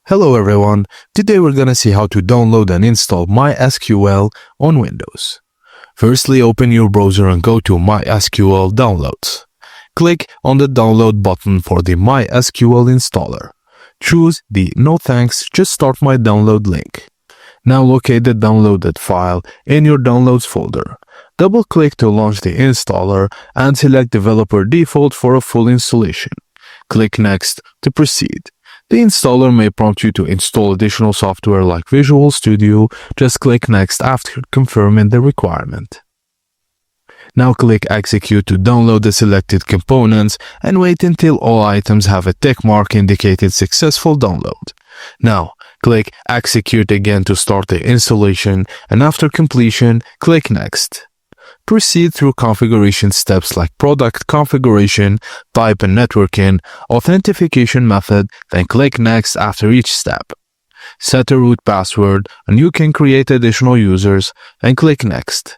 Hello everyone, today we're gonna see how to download and install MySQL on Windows. Firstly, open your browser and go to MySQL Downloads. Click on the download button for the MySQL installer. Choose the No Thanks, Just Start My Download link. Now locate the downloaded file in your Downloads folder. Double-click to launch the installer and select Developer Default for a full installation. Click Next to proceed. The installer may prompt you to install additional software like Visual Studio. Just click Next after confirming the requirement. Now click Execute to download the selected components and wait until all items have a tick mark indicating successful download. Now, click Execute again to start the installation, and after completion, click Next. Proceed through configuration steps like product configuration, type and networking, authentication method, then click Next after each step. Set a root password and you can create additional users and click Next.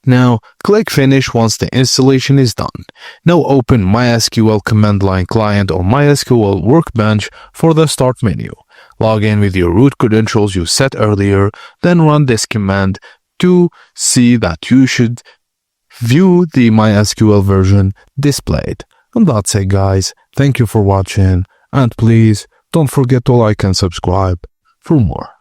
Now, click Finish once the installation is done. Now open MySQL command line client or MySQL Workbench for the Start menu. Log in with your root credentials you set earlier, then run this command to see that you should view the MySQL version displayed. And that's it guys, thank you for watching, and please don't forget to like and subscribe for more.